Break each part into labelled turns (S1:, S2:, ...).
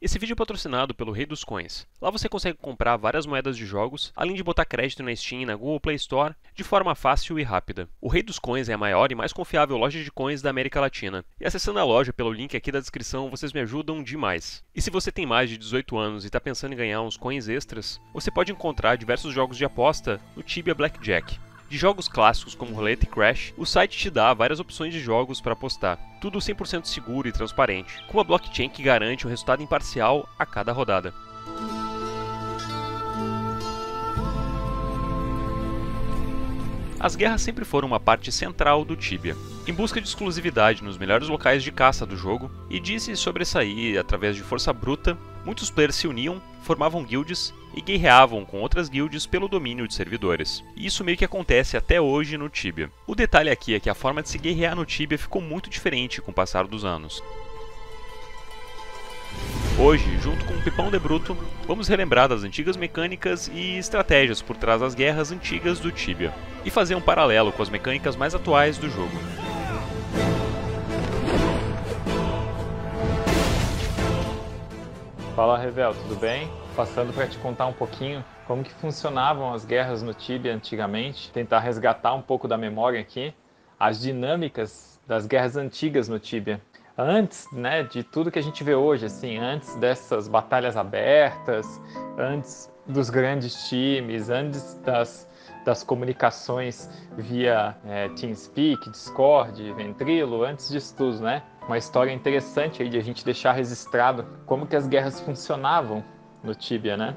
S1: Esse vídeo é patrocinado pelo Rei dos Coins. Lá você consegue comprar várias moedas de jogos, além de botar crédito na Steam e na Google Play Store, de forma fácil e rápida. O Rei dos Coins é a maior e mais confiável loja de coins da América Latina. E acessando a loja pelo link aqui da descrição, vocês me ajudam demais. E se você tem mais de 18 anos e está pensando em ganhar uns coins extras, você pode encontrar diversos jogos de aposta no Tibia Blackjack. De jogos clássicos como Roulette e Crash, o site te dá várias opções de jogos para apostar, tudo 100% seguro e transparente, com uma blockchain que garante um resultado imparcial a cada rodada. As guerras sempre foram uma parte central do Tibia, em busca de exclusividade nos melhores locais de caça do jogo e de se sobressair através de força bruta, muitos players se uniam, formavam guilds e guerreavam com outras guilds pelo domínio de servidores. E isso meio que acontece até hoje no Tibia. O detalhe aqui é que a forma de se guerrear no Tibia ficou muito diferente com o passar dos anos. Hoje, junto com o Pipão de Bruto, vamos relembrar das antigas mecânicas e estratégias por trás das guerras antigas do Tibia, e fazer um paralelo com as mecânicas mais atuais do jogo.
S2: Fala Revel, tudo bem? Passando para te contar um pouquinho como que funcionavam as guerras no Tibia antigamente, tentar resgatar um pouco da memória aqui, as dinâmicas das guerras antigas no Tibia. Antes, né, de tudo que a gente vê hoje, assim, antes dessas batalhas abertas, antes dos grandes times, antes das comunicações via TeamSpeak, Discord, Ventrilo, antes disso tudo, né? Uma história interessante aí de a gente deixar registrado como que as guerras funcionavam no Tibia, né?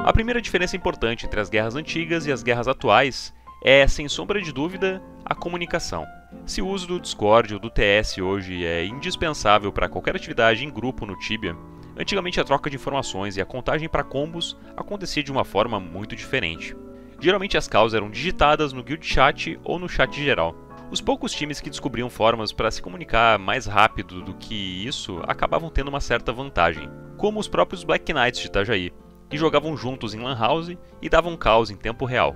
S1: A primeira diferença importante entre as guerras antigas e as guerras atuais é, sem sombra de dúvida, a comunicação. Se o uso do Discord ou do TS hoje é indispensável para qualquer atividade em grupo no Tibia, antigamente a troca de informações e a contagem para combos acontecia de uma forma muito diferente. Geralmente as calls eram digitadas no guild chat ou no chat geral. Os poucos times que descobriam formas para se comunicar mais rápido do que isso acabavam tendo uma certa vantagem, como os próprios Black Knights de Itajaí, que jogavam juntos em Lan House e davam calls em tempo real.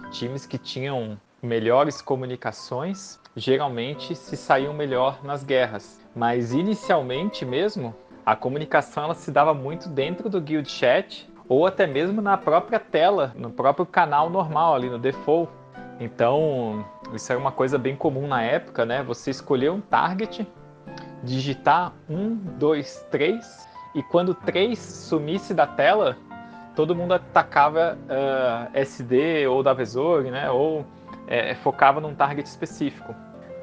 S2: Times que tinham melhores comunicações geralmente se saíam melhor nas guerras, mas inicialmente mesmo a comunicação ela se dava muito dentro do guild chat ou até mesmo na própria tela, no próprio canal normal ali no default. Então isso era uma coisa bem comum na época, né? Você escolher um target, digitar 1, 2, 3 e quando 3 sumisse da tela, todo mundo atacava SD ou Davezor, né? Ou focava num target específico.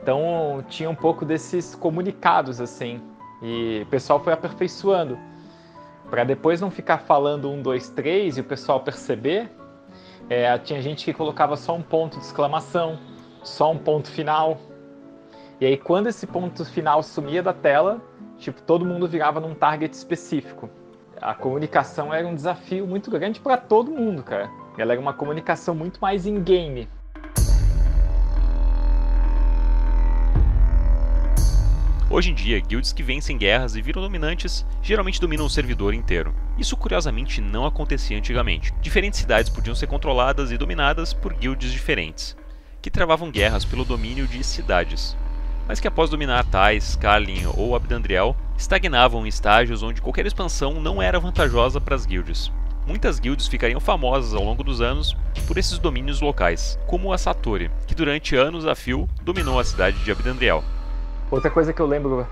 S2: Então tinha um pouco desses comunicados assim. E o pessoal foi aperfeiçoando. Para depois não ficar falando 1, 2, 3 e o pessoal perceber, tinha gente que colocava só um ponto de exclamação, só um ponto final. E aí quando esse ponto final sumia da tela, tipo, todo mundo virava num target específico. A comunicação era um desafio muito grande para todo mundo, cara. Ela era uma comunicação muito mais in-game.
S1: Hoje em dia, guilds que vencem guerras e viram dominantes geralmente dominam o servidor inteiro. Isso curiosamente não acontecia antigamente. Diferentes cidades podiam ser controladas e dominadas por guilds diferentes, que travavam guerras pelo domínio de cidades, mas que após dominar Tais, Carlin ou Abdandriel, estagnavam em estágios onde qualquer expansão não era vantajosa para as guilds. Muitas guilds ficariam famosas ao longo dos anos por esses domínios locais, como a Satori, que durante anos a fio dominou a cidade de Abdandriel.
S2: Outra coisa que eu lembro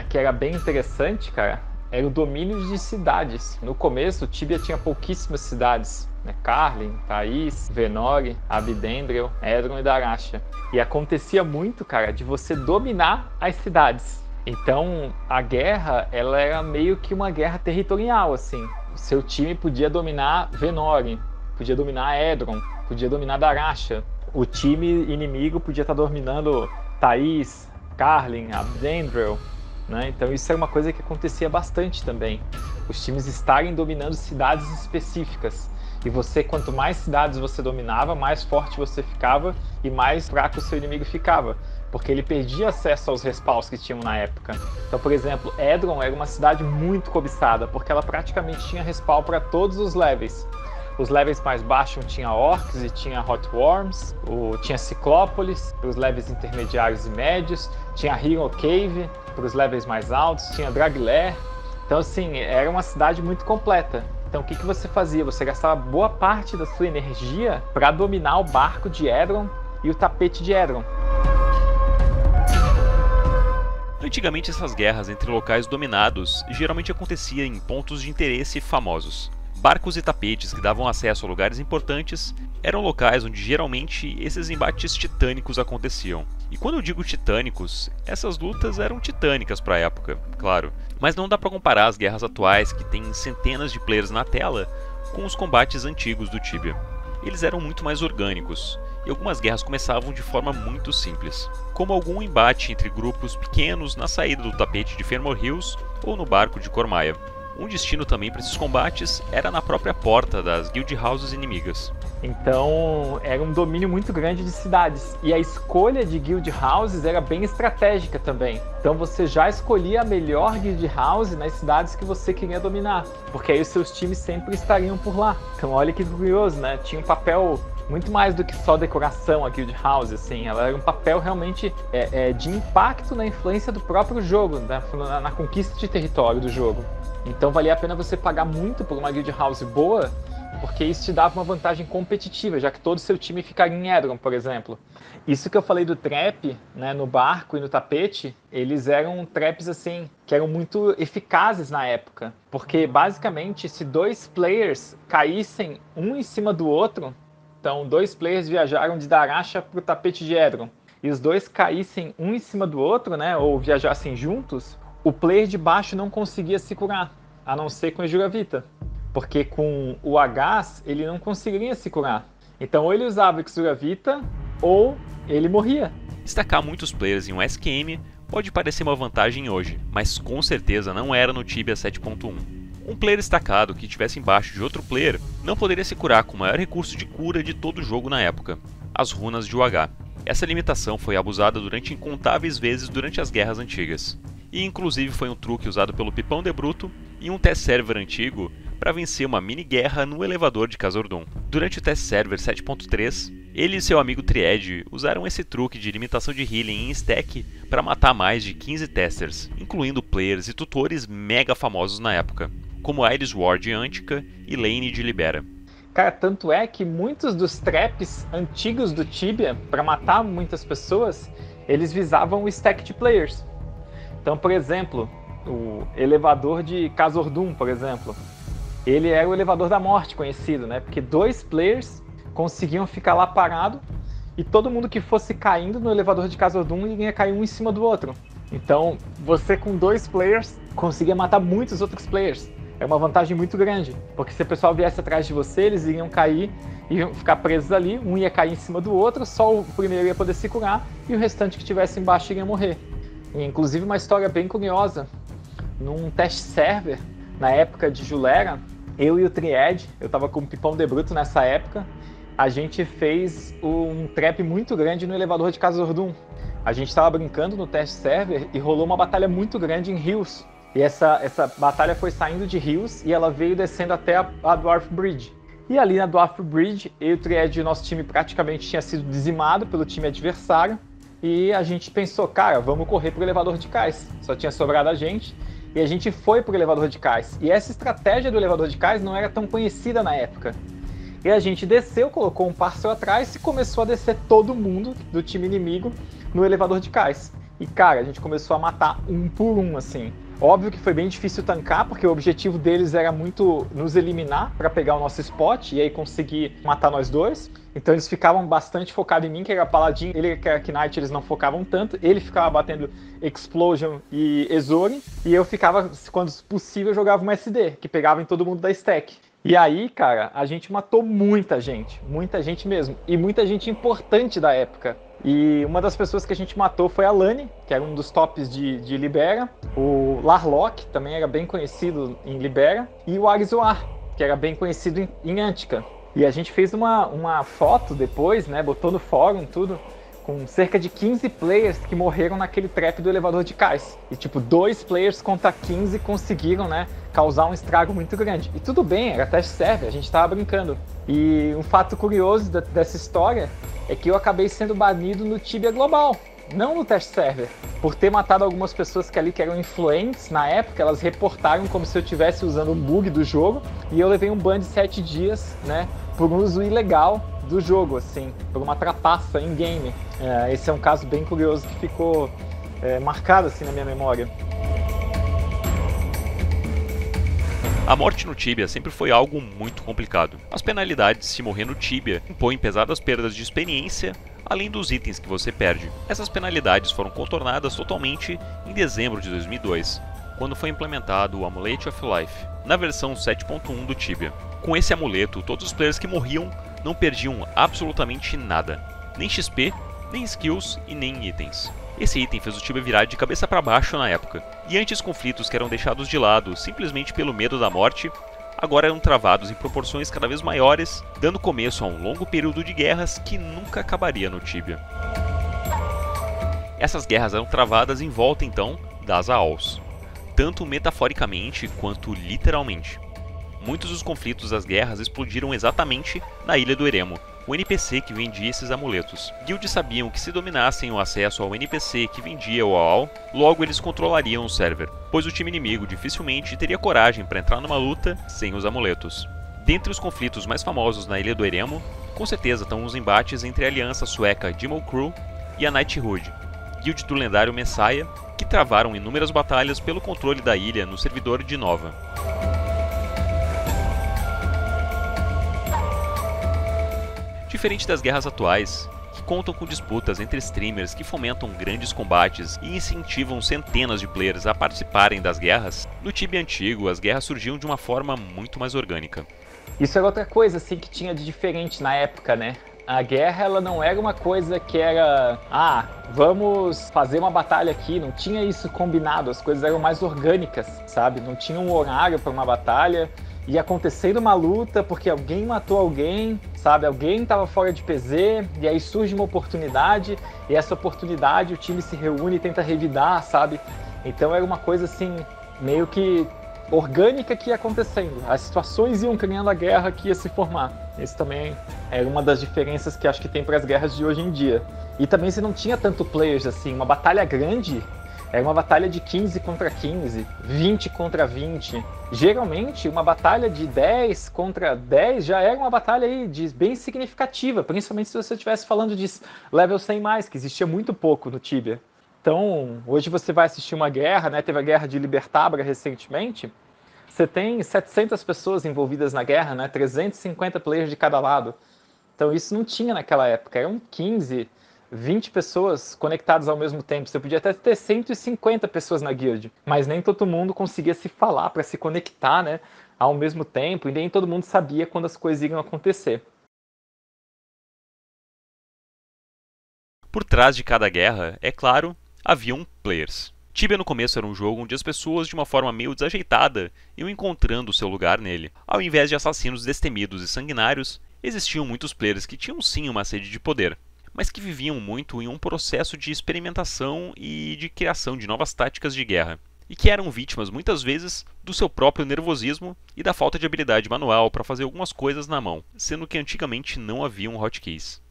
S2: que era bem interessante, cara, era o domínio de cidades. No começo, o Tibia tinha pouquíssimas cidades, né? Carlin, Thais, Venori, Abdendrel, Edron e Darasha. E acontecia muito, cara, de você dominar as cidades. Então, a guerra, ela era meio que uma guerra territorial, assim. O seu time podia dominar Venori, podia dominar Edron, podia dominar Darasha. O time inimigo podia estar dominando Thais, Carlin, Abdendrel, né? Então isso era uma coisa que acontecia bastante também. Os times estarem dominando cidades específicas. E você, quanto mais cidades você dominava, mais forte você ficava e mais fraco o seu inimigo ficava. Porque ele perdia acesso aos respawns que tinham na época. Então, por exemplo, Edron era uma cidade muito cobiçada, porque ela praticamente tinha respawn para todos os levels. Os levels mais baixos tinha Orcs e tinha Hot Worms, tinha Ciclópolis para os levels intermediários e médios, tinha Hero Cave para os levels mais altos, tinha Draglair. Então assim, era uma cidade muito completa. Então o que você fazia? Você gastava boa parte da sua energia para dominar o barco de Edron e o tapete de Edron.
S1: Antigamente essas guerras entre locais dominados geralmente aconteciam em pontos de interesse famosos. Barcos e tapetes que davam acesso a lugares importantes eram locais onde geralmente esses embates titânicos aconteciam. E quando eu digo titânicos, essas lutas eram titânicas para a época, claro. Mas não dá para comparar as guerras atuais, que têm centenas de players na tela, com os combates antigos do Tibia. Eles eram muito mais orgânicos, e algumas guerras começavam de forma muito simples, como algum embate entre grupos pequenos na saída do tapete de Fenmore Hills ou no barco de Cormaia. Um destino também para esses combates era na própria porta das guild houses inimigas.
S2: Então era um domínio muito grande de cidades, e a escolha de guild houses era bem estratégica também. Então você já escolhia a melhor guild house nas cidades que você queria dominar, porque aí os seus times sempre estariam por lá. Então olha que curioso, né? Tinha um papel muito mais do que só decoração a guild house, assim. Ela era um papel realmente de impacto na influência do próprio jogo, na conquista de território do jogo. Então valia a pena você pagar muito por uma guild house boa, porque isso te dava uma vantagem competitiva, já que todo o seu time ficaria em Edron, por exemplo. Isso que eu falei do trap, né, no barco e no tapete, eles eram traps assim, que eram muito eficazes na época. Porque basicamente, se dois players caíssem um em cima do outro, então dois players viajaram de Daracha para o tapete de Edron, e os dois caíssem um em cima do outro, né, ou viajassem juntos, o player de baixo não conseguia se curar, a não ser com o Exjuravita. Porque com o Agaz ele não conseguiria se curar. Então ou ele usava o Exjuravita ou ele morria.
S1: Destacar muitos players em um SQM pode parecer uma vantagem hoje, mas com certeza não era no Tibia 7.1. Um player destacado que estivesse embaixo de outro player não poderia se curar com o maior recurso de cura de todo o jogo na época, as runas de UH. Essa limitação foi abusada durante incontáveis vezes durante as guerras antigas. E inclusive foi um truque usado pelo Pipão de Bruto em um test server antigo para vencer uma mini-guerra no elevador de Khazad-dûm. Durante o test server 7.3, ele e seu amigo Tried usaram esse truque de limitação de healing em stack para matar mais de 15 testers, incluindo players e tutores mega famosos na época, como Iris Ward de Antica e Lane de Libera.
S2: Cara, tanto é que muitos dos traps antigos do Tibia, para matar muitas pessoas, eles visavam o stack de players. Então, por exemplo, o elevador de Khazad-dûm, por exemplo, ele era o elevador da morte conhecido, né? Porque dois players conseguiam ficar lá parado e todo mundo que fosse caindo no elevador de Khazad-dûm ia cair um em cima do outro. Então, você com dois players conseguia matar muitos outros players. É uma vantagem muito grande, porque se o pessoal viesse atrás de você, eles iriam cair, iam ficar presos ali, um ia cair em cima do outro, só o primeiro ia poder se curar e o restante que estivesse embaixo iria morrer. E, inclusive uma história bem curiosa, num teste server, na época de Julera, eu e o Tried, eu estava com o Pipão de Bruto nessa época, a gente fez um trap muito grande no elevador de Khazad-dûm. A gente estava brincando no teste server e rolou uma batalha muito grande em Hills. E essa batalha foi saindo de Hills e ela veio descendo até a Dwarf Bridge. E ali na Dwarf Bridge, eu e o Tried, nosso time praticamente tinha sido dizimado pelo time adversário. E a gente pensou, cara, vamos correr pro elevador de cais. Só tinha sobrado a gente. E a gente foi pro elevador de cais. E essa estratégia do elevador de cais não era tão conhecida na época. E a gente desceu, colocou um parcel atrás e começou a descer todo mundo do time inimigo no elevador de cais. E, cara, a gente começou a matar um por um, assim. Óbvio que foi bem difícil tancar, porque o objetivo deles era muito nos eliminar para pegar o nosso spot e aí conseguir matar nós dois. Então eles ficavam bastante focados em mim, que era Paladin, ele que era Knight, eles não focavam tanto. Ele ficava batendo Explosion e Ezori, e eu ficava, quando possível, jogava uma SD, que pegava em todo mundo da stack. E aí, cara, a gente matou muita gente mesmo, e muita gente importante da época. E uma das pessoas que a gente matou foi a Lani, que era um dos tops de Libera. O Larlock também era bem conhecido em Libera. E o Arizoar, que era bem conhecido em Antica. E a gente fez uma foto depois, né, botou no fórum tudo, com cerca de 15 players que morreram naquele trap do elevador de cais. E tipo, 2 players contra 15 conseguiram, né, causar um estrago muito grande. E tudo bem, era teste server, a gente tava brincando. E um fato curioso dessa história é que eu acabei sendo banido no Tibia Global, não no teste server, por ter matado algumas pessoas que eram influentes na época. Elas reportaram como se eu estivesse usando um bug do jogo, e eu levei um ban de 7 dias, né, por uso ilegal do jogo, assim, por uma trapaça em game. Esse é um caso bem curioso que ficou marcado assim na minha memória.
S1: A morte no Tibia sempre foi algo muito complicado. As penalidades se morrer no Tibia impõem pesadas perdas de experiência, além dos itens que você perde. Essas penalidades foram contornadas totalmente em dezembro de 2002, quando foi implementado o Amulet of Life, na versão 7.1 do Tibia. Com esse amuleto, todos os players que morriam não perdiam absolutamente nada, nem XP, nem skills e nem itens. Esse item fez o Tibia virar de cabeça para baixo na época, e antes conflitos que eram deixados de lado simplesmente pelo medo da morte, agora eram travados em proporções cada vez maiores, dando começo a um longo período de guerras que nunca acabaria no Tibia. Essas guerras eram travadas em volta então das AOLs, tanto metaforicamente quanto literalmente. Muitos dos conflitos das guerras explodiram exatamente na Ilha do Eremo, o NPC que vendia esses amuletos. Guilds sabiam que se dominassem o acesso ao NPC que vendia o AOL, logo eles controlariam o server, pois o time inimigo dificilmente teria coragem para entrar numa luta sem os amuletos. Dentre os conflitos mais famosos na Ilha do Eremo, com certeza estão os embates entre a aliança sueca Demo Crew e a Knighthood, guild do lendário Messiah, que travaram inúmeras batalhas pelo controle da ilha no servidor de Nova. Diferente das guerras atuais, que contam com disputas entre streamers que fomentam grandes combates e incentivam centenas de players a participarem das guerras, no Tibia antigo as guerras surgiam de uma forma muito mais orgânica.
S2: Isso era outra coisa assim que tinha de diferente na época, né? A guerra, ela não era uma coisa que era, vamos fazer uma batalha aqui, não tinha isso combinado, as coisas eram mais orgânicas, sabe? Não tinha um horário para uma batalha, ia acontecendo uma luta porque alguém matou alguém, sabe? Alguém estava fora de PZ, e aí surge uma oportunidade, e essa oportunidade o time se reúne e tenta revidar, sabe? Então era uma coisa assim, meio que orgânica que ia acontecendo. As situações iam criando a guerra que ia se formar. Isso também é uma das diferenças que acho que tem para as guerras de hoje em dia. E também você não tinha tanto players assim. Uma batalha grande era uma batalha de 15 contra 15, 20 contra 20. Geralmente, uma batalha de 10 contra 10 já era uma batalha aí bem significativa, principalmente se você estivesse falando de level 100+, que existia muito pouco no Tibia. Então, hoje você vai assistir uma guerra, né? Teve a guerra de Libertabra recentemente. Você tem 700 pessoas envolvidas na guerra, né? 350 players de cada lado. Então, isso não tinha naquela época. Eram 15, 20 pessoas conectadas ao mesmo tempo. Você podia até ter 150 pessoas na guild, mas nem todo mundo conseguia se falar para se conectar, né? Ao mesmo tempo, e nem todo mundo sabia quando as coisas iriam acontecer.
S1: Por trás de cada guerra, é claro, haviam players. Tibia no começo era um jogo onde as pessoas, de uma forma meio desajeitada, iam encontrando o seu lugar nele. Ao invés de assassinos destemidos e sanguinários, existiam muitos players que tinham sim uma sede de poder, mas que viviam muito em um processo de experimentação e de criação de novas táticas de guerra, e que eram vítimas muitas vezes do seu próprio nervosismo e da falta de habilidade manual para fazer algumas coisas na mão, sendo que antigamente não havia um hotkeys.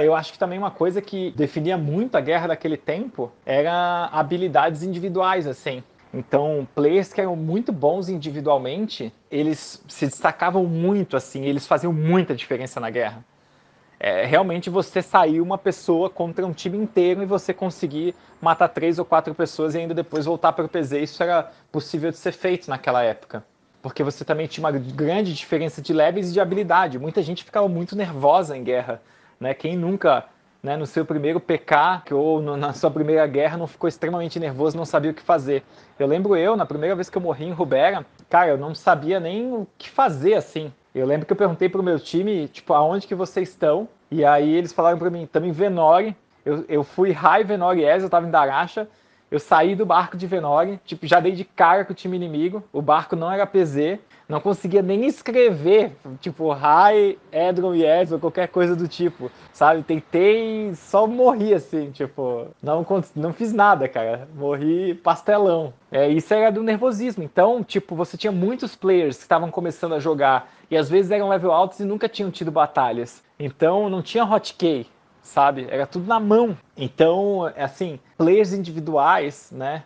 S2: Eu acho que também uma coisa que definia muito a guerra daquele tempo era habilidades individuais, assim. Então, players que eram muito bons individualmente, eles se destacavam muito, assim, eles faziam muita diferença na guerra. Realmente você sair uma pessoa contra um time inteiro e você conseguir matar 3 ou 4 pessoas e ainda depois voltar para o PZ, isso era possível de ser feito naquela época. Porque você também tinha uma grande diferença de levels e de habilidade. Muita gente ficava muito nervosa em guerra. Né? Quem nunca, né, no seu primeiro PK ou na sua primeira guerra não ficou extremamente nervoso, não sabia o que fazer. Eu lembro na primeira vez que eu morri em Rubera, cara, eu não sabia nem o que fazer, assim. Eu lembro que eu perguntei pro meu time, tipo, aonde que vocês estão? E aí eles falaram pra mim, estamos em Venore. Eu fui High Venore S, eu tava em Daracha. eu saí do barco de Venore, tipo, já dei de cara com o time inimigo, o barco não era PZ, não conseguia nem escrever, tipo, Hi, Edron e Edson, qualquer coisa do tipo, sabe? Tentei, só morri assim, tipo, não fiz nada, cara, morri pastelão. Isso era do nervosismo, então, tipo, você tinha muitos players que estavam começando a jogar, e às vezes eram level altos e nunca tinham tido batalhas, então não tinha hotkey, sabe? Era tudo na mão. Então, assim, players individuais, né,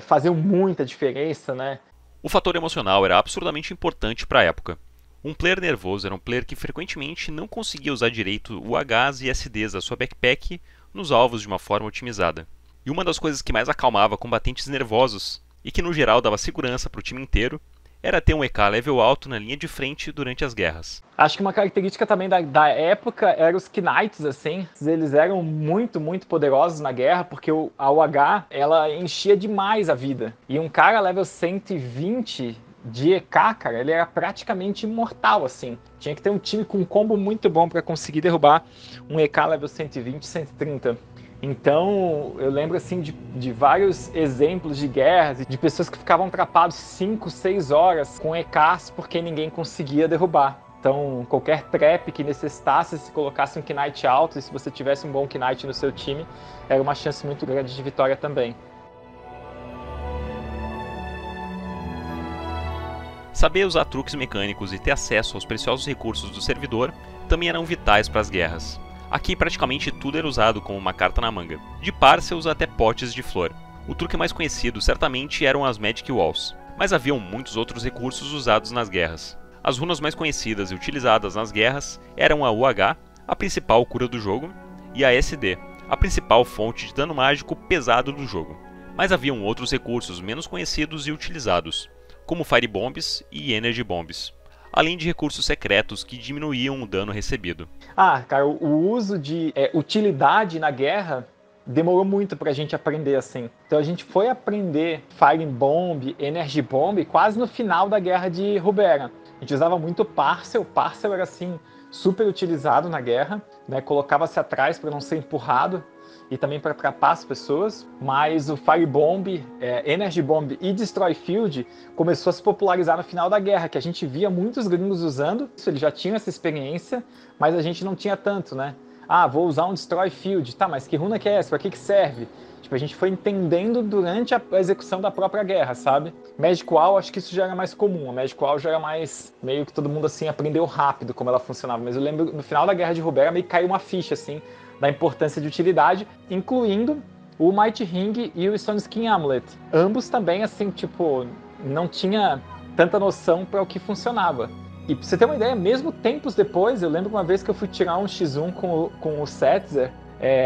S2: faziam muita diferença, né?
S1: O fator emocional era absurdamente importante para a época. Um player nervoso era um player que frequentemente não conseguia usar direito UHs e SDs da sua backpack nos alvos de uma forma otimizada. E uma das coisas que mais acalmava combatentes nervosos, e que no geral dava segurança para o time inteiro, era ter um EK level alto na linha de frente durante as guerras.
S2: Acho que uma característica também da época era os Knights, assim. Eles eram muito, muito poderosos na guerra, porque a UH, ela enchia demais a vida. E um cara level 120 de EK, cara, ele era praticamente imortal, assim. Tinha que ter um time com um combo muito bom para conseguir derrubar um EK level 120, 130. Então, eu lembro assim de vários exemplos de guerras, de pessoas que ficavam atrapados 5, 6 horas com EKs porque ninguém conseguia derrubar. Então, qualquer trap que necessitasse, se colocasse um Knight alto, e se você tivesse um bom Knight no seu time, era uma chance muito grande de vitória também.
S1: Saber usar truques mecânicos e ter acesso aos preciosos recursos do servidor também eram vitais para as guerras. Aqui praticamente tudo era usado como uma carta na manga, de parcels até potes de flor. O truque mais conhecido certamente eram as Magic Walls, mas haviam muitos outros recursos usados nas guerras. As runas mais conhecidas e utilizadas nas guerras eram a UH, a principal cura do jogo, e a SD, a principal fonte de dano mágico pesado do jogo. Mas haviam outros recursos menos conhecidos e utilizados, como Fire Bombs e Energy Bombs, além de recursos secretos que diminuíam o dano recebido.
S2: Cara, o uso de utilidade na guerra demorou muito pra gente aprender assim. Então a gente foi aprender Fire Bomb, Energy Bomb quase no final da guerra de Ruberan. A gente usava muito Parcel era assim super utilizado na guerra, né? Colocava-se atrás para não ser empurrado e também para atrapar as pessoas, mas o Fire Bomb, Energy Bomb e Destroy Field começou a se popularizar no final da guerra, que a gente via muitos gringos usando, eles já tinham essa experiência, mas a gente não tinha tanto, né? Vou usar um Destroy Field, tá, mas que runa que é essa? Para que serve? Tipo, a gente foi entendendo durante a execução da própria guerra, sabe? Magic Wall, acho que isso já era mais comum, a Magic Wall já era mais, meio que todo mundo assim aprendeu rápido como ela funcionava, mas eu lembro no final da guerra de Ruberan meio que caiu uma ficha assim, da importância de utilidade, incluindo o Might Ring e o Stone Skin Amulet. Ambos também, assim, tipo, não tinha tanta noção para o que funcionava. E pra você ter uma ideia, mesmo tempos depois, eu lembro uma vez que eu fui tirar um X1 com o Setzer,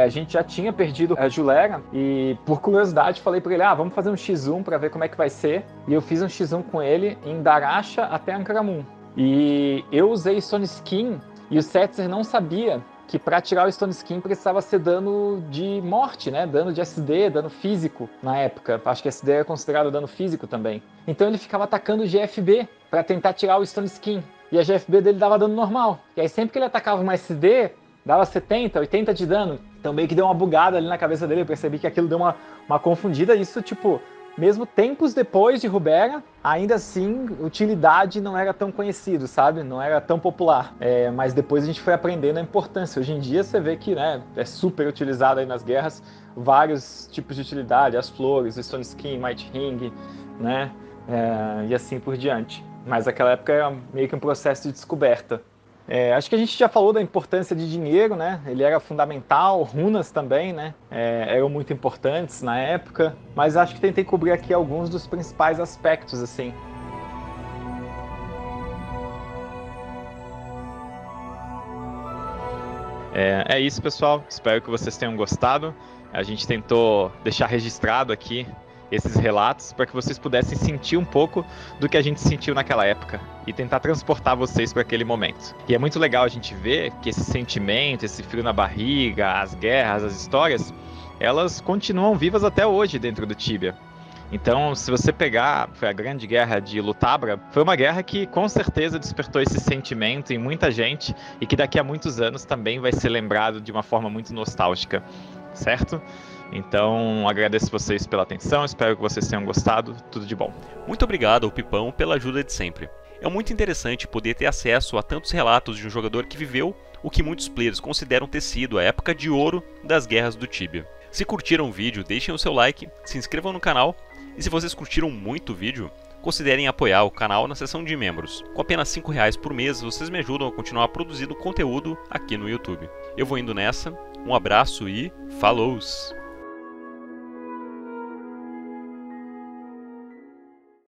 S2: a gente já tinha perdido a Julera e, por curiosidade, falei para ele, vamos fazer um X1 para ver como é que vai ser. E eu fiz um X1 com ele em Darasha até Ankaramun. E eu usei Stone Skin e o Setzer não sabia que para tirar o Stone Skin precisava ser dano de morte, né? Dano de SD, dano físico na época. Acho que SD era considerado dano físico também. Então ele ficava atacando o GFB para tentar tirar o Stone Skin. E a GFB dele dava dano normal. E aí sempre que ele atacava uma SD, dava 70, 80 de dano. Então meio que deu uma bugada ali na cabeça dele. Eu percebi que aquilo deu uma confundida. Isso, tipo, mesmo tempos depois de Ruberan, ainda assim, utilidade não era tão conhecido, sabe? Não era tão popular. Mas depois a gente foi aprendendo a importância. Hoje em dia você vê que, né, é super utilizado aí nas guerras, vários tipos de utilidade, as flores, o Stone Skin, Might Ring, né? E assim por diante. Mas naquela época era meio que um processo de descoberta. Acho que a gente já falou da importância de dinheiro, né? Ele era fundamental, runas também, né? Eram muito importantes na época, mas acho que tentei cobrir aqui alguns dos principais aspectos, assim. É isso, pessoal. Espero que vocês tenham gostado. A gente tentou deixar registrado aqui esses relatos para que vocês pudessem sentir um pouco do que a gente sentiu naquela época e tentar transportar vocês para aquele momento. E é muito legal a gente ver que esse sentimento, esse frio na barriga, as guerras, as histórias, elas continuam vivas até hoje dentro do Tibia. Então, se você pegar a Grande Guerra de Lutabra, foi uma guerra que com certeza despertou esse sentimento em muita gente e que daqui a muitos anos também vai ser lembrado de uma forma muito nostálgica, certo? Então, agradeço vocês pela atenção, espero que vocês tenham gostado. Tudo de bom.
S1: Muito obrigado ao Pipão pela ajuda de sempre. É muito interessante poder ter acesso a tantos relatos de um jogador que viveu o que muitos players consideram ter sido a época de ouro das guerras do Tibia. Se curtiram o vídeo, deixem o seu like, se inscrevam no canal e se vocês curtiram muito o vídeo, considerem apoiar o canal na seção de membros. Com apenas R$5 por mês, vocês me ajudam a continuar produzindo conteúdo aqui no YouTube. Eu vou indo nessa, um abraço e falou!